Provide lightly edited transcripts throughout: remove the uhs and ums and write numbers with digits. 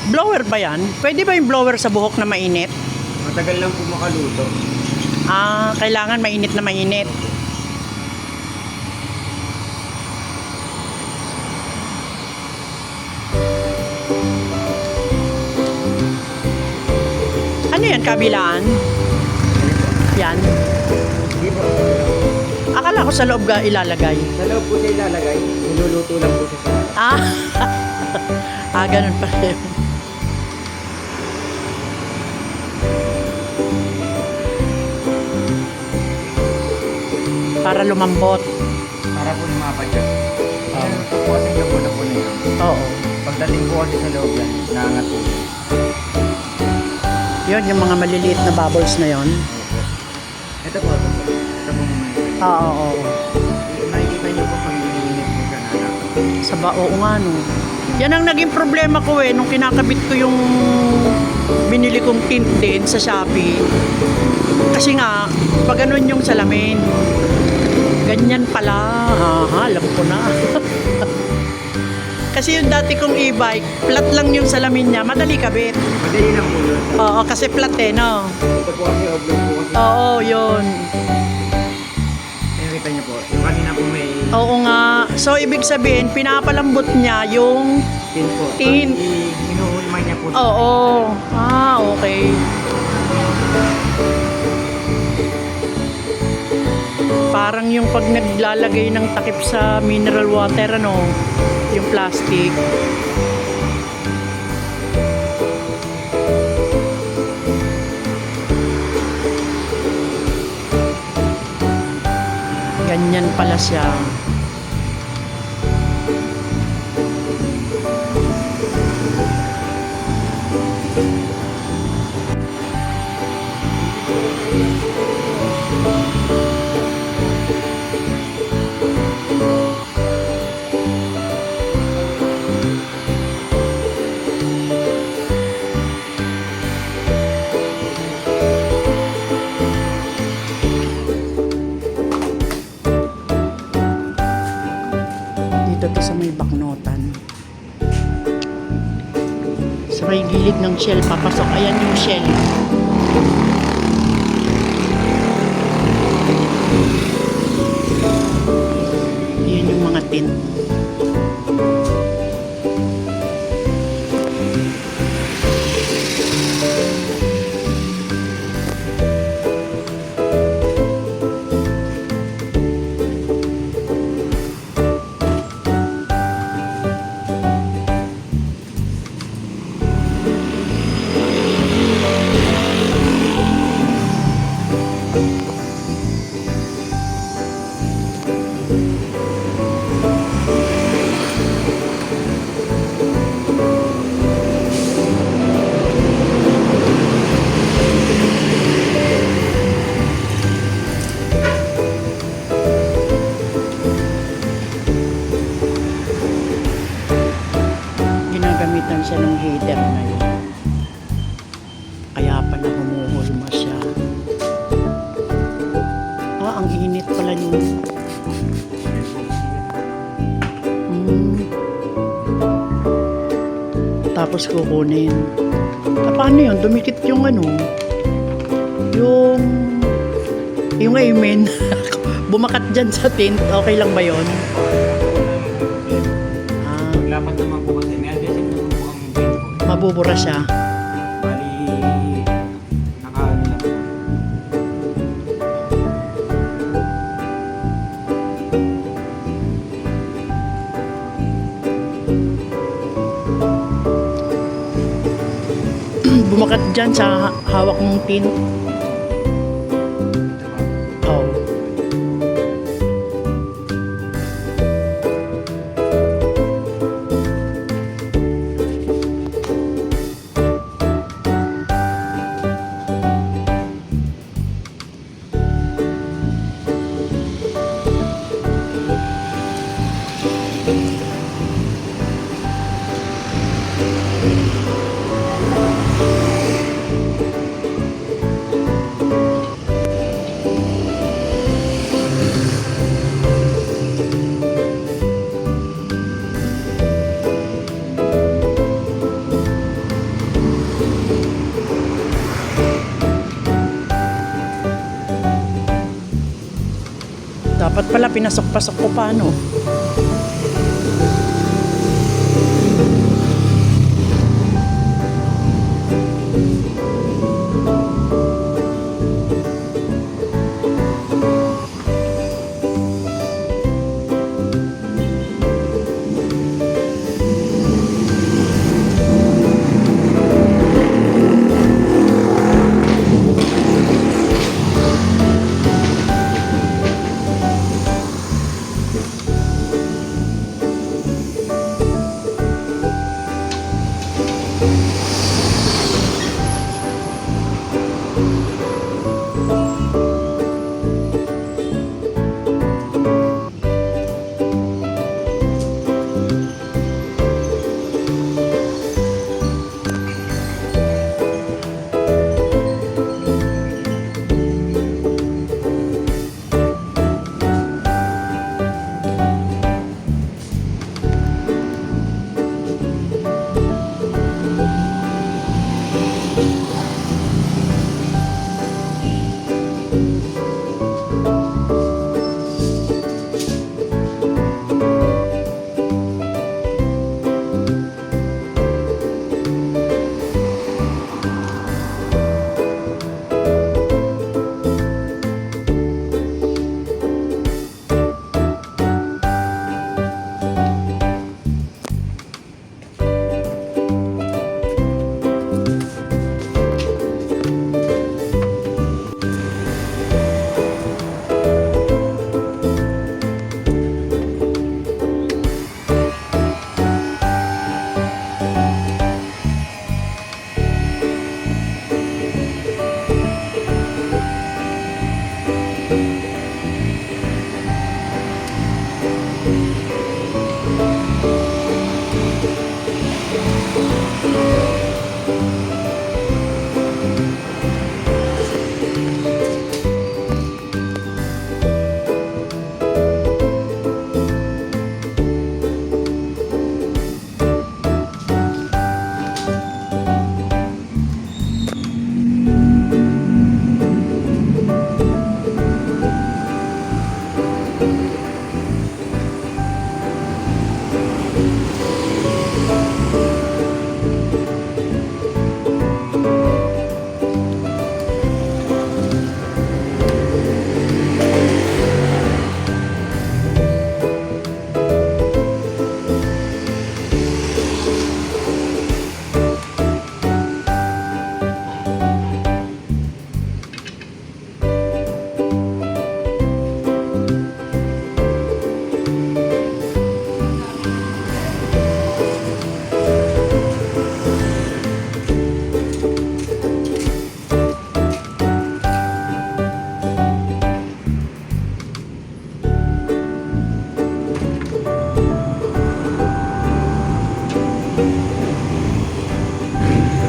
Blower ba yan? Pwede ba yung blower sa buhok na mainit? Matagal lang po makaluto. Ah, kailangan mainit na mainit. Ano yan, kabilaan? Yan. Hindi po. Akala ko sa loob ka ilalagay. Sa loob po siya ilalagay. Niluluto lang po siya sa harap. Ah, ganun pa rin. Para lumambot. Para po lumapad siya. Po kasi yung po na yun. Oo. Pagdating po kasi sa loob yan, naangat po. Yun, yung mga maliliit na bubbles na yon. Ito po. Ito po mga. Oo, oo. Nakikita niyo po pag iniinit po siya na Sa oo nga, no. Yan ang naging problema ko nung kinakabit ko yung binili kong tint din sa Shopee. Kasi nga, pag ganun yung salamin, ganyan pala. Aha, alam ko na. Kasi yung dati kong e-bike, flat lang yung salamin niya, madali kabit. Madali lang po yun. Oo, kasi flat no. Ito po kasi oblong po kasi. Oo, yun. Nakikita niyo po. Yung kanina po may Oo nga. So, ibig sabihin, pinapalambot niya yung tin po. Tin. Hinuhulmay niya po. oo. Ah, okay. Parang yung pag naglalagay ng takip sa mineral water, ano, yung plastic. Ganyan pala siya. Dito to sa may baknotan. Sa may gilid ng shell, papasok. Ayan yung shell. Yun yung mga tin. Ginagamitan siya ng heater na yun. Kaya pala humuhulma siya. Ah, ang init pala yun. Tapos kukunin. Ah, paano yun? Dumikit yung ano? Yung amen. Bumakat dyan sa tint. Okay lang ba yun? Ah, Lapat naman po kasi may adhesive naman po ang tin po. mabubura siya. Bali, nakaano lang po. Bumakat dyan sa hawak mong tint. Oh. pala, pinasok-pasok ko pa, no?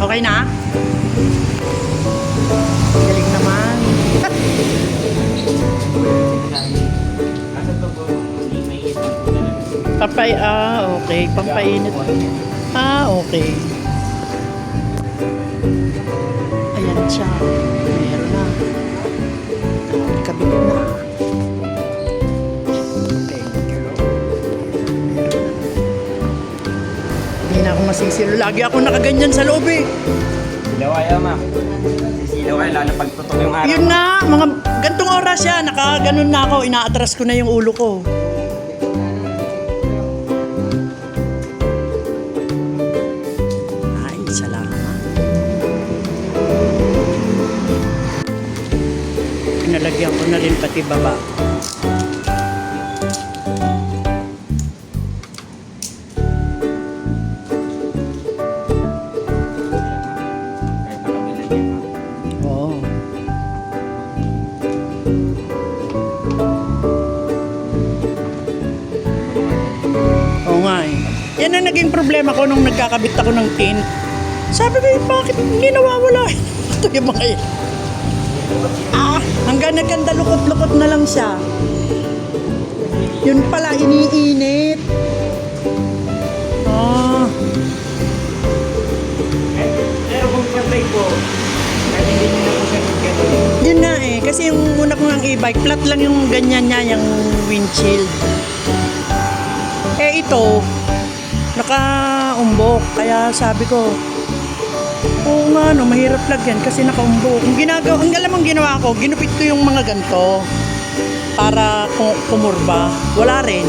Okay na? Galing naman. Nasa to po, hindi may isang po talaga. Okay. Pampainit. Okay. Ayan siya. Meron na. Kabit na. Thank you. Meron na. Hindi na ako masisilo. Lagi ako nakaganyan sa loob eh. Silaw ayaw, ma'am. Sisilaw ayaw, lalo pag tutok yung araw. Yun nga, mga gantong oras yan. Nakaganon na ako. Inaatras ko na yung ulo ko. Ay, salamat. Pinalagyan ko na rin pati baba. Kahit nakabilan yan, ma'am. Oo. Oo nga eh. Yan ang naging problema ko nung nagkakabit ako ng tin. Sabi ko, bakit hindi nawawala? Ito yung mga yan. Hanggang nagkanda lukot-lukot na lang siya. Yun pala, iniinit. Pero kung pantay po, kahit hindi nyo na po siya nagkano. Yun na eh. Kasi yung una ko ng e-bike, flat lang yung ganyan niya, yung windshield. Eh ito, naka-umbok. Kaya sabi ko, oo nga no, mahirap lagyan kasi naka-umbok. Ang alam mong ginawa ko, ginupit ko yung mga ganito para kumurba. Wala rin.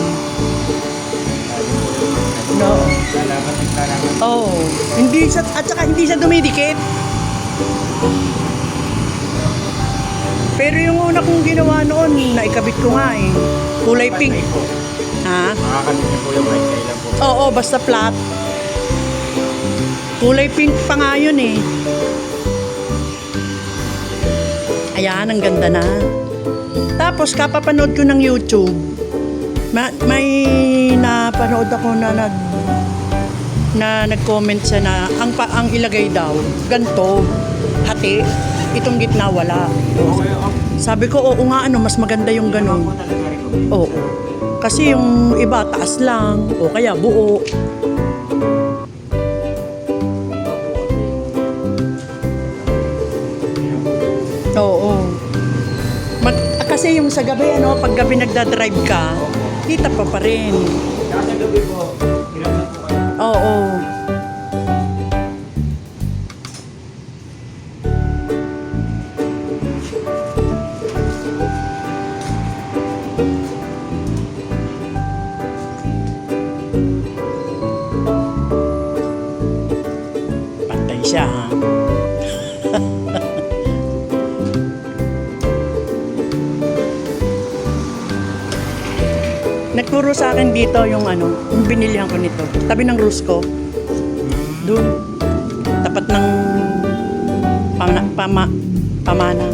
No. Lalaban ng larangan. Oo. At saka hindi siya dumidikit. Pero yung una kong ginawa noon, naikabit ko nga eh. Kulay pink. Ha? Makakabit niyo po yung right side lang po. Oo, basta flat. Kulay pink pa nga yun eh. Ayan, ang ganda na. Tapos, kapapanood ko ng YouTube, may napanood ako na nag-comment siya na ang ilagay daw, ganto, hati, itong gitna wala. Okay, Sabi ko, oo nga, mas maganda yung ganun. po talaga recommend. Oo. Kasi yung iba, taas lang, o kaya buo. Oo. Kasi yung sa gabi, pag gabi nagdadrive ka, kita pa rin. Kasi gabi po, hirap na po kayo. Oo. Pantay siya, ha? Nagturo sa akin dito yung binilihan ko nito. Tabi ng Rusco. Doon. Tapat ng pamana.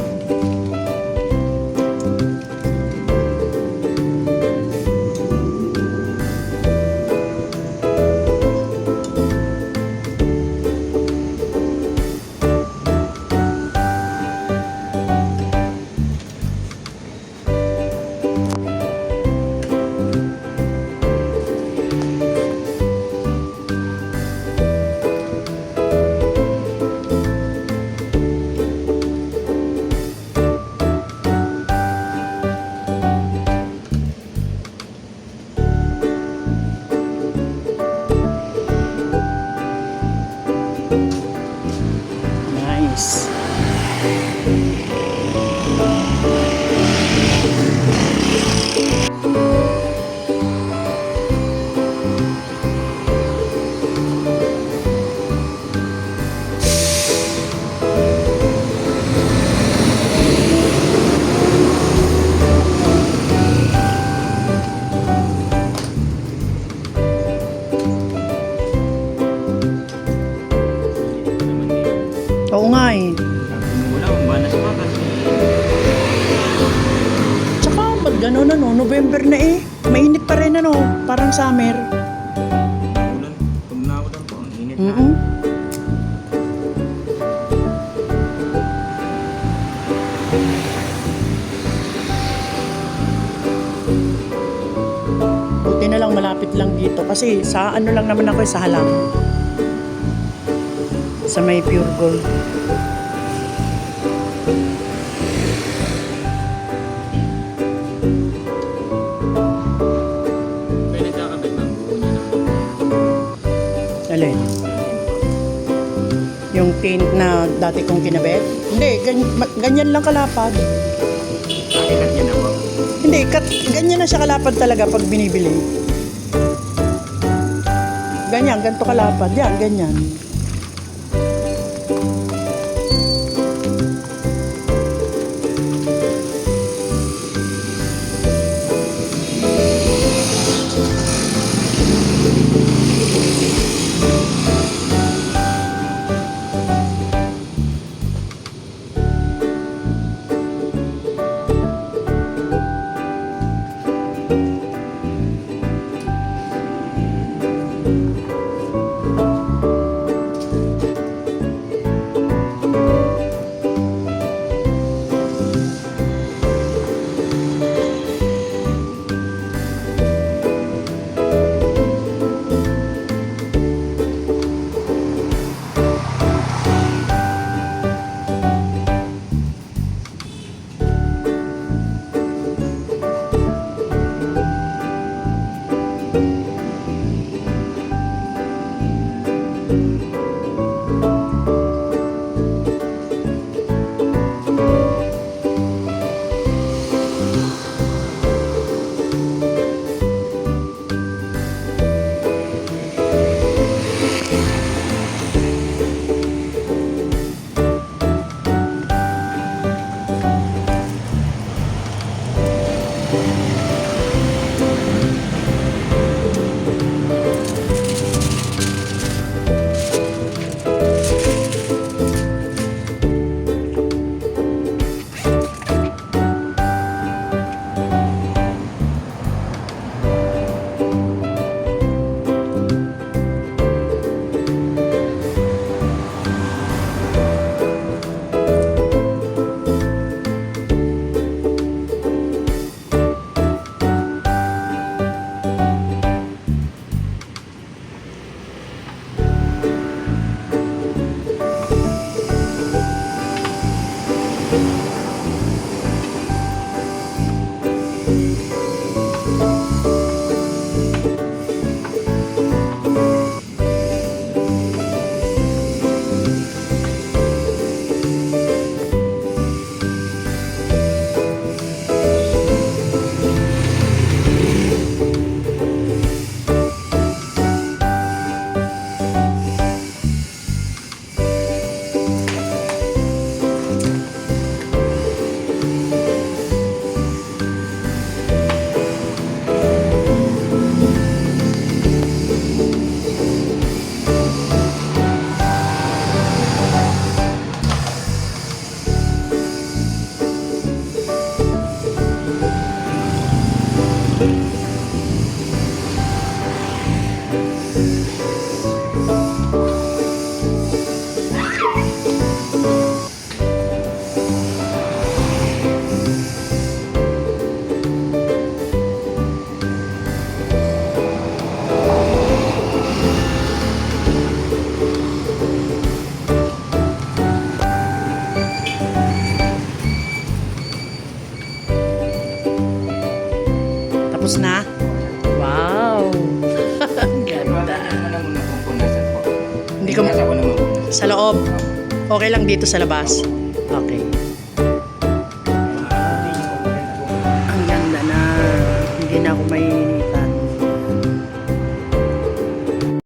Nice. Oo nga eh. Wala, mabanas pa kasi. Tsaka pag gano'n November na eh. Mainit pa rin parang summer. Ulan, pag naulan po, ang init na. Mm-mm. Buti na lang malapit lang dito kasi sa lang naman ako sa Halang. Sa may Pure Gold. Pwede kakabit ng buo niya na. Alin? Yung tint na dati kong kinabit? Hindi, ganyan lang kalapad. Ikat niya na po. Hindi, ganyan na siya kalapad talaga pag binibili. Ganyan, ganito kalapad. Yan, ganyan. Hindi ko Nasa ko naman po. sa loob. Okay lang dito sa labas. Okay. Ang ganda na. Hindi na ako may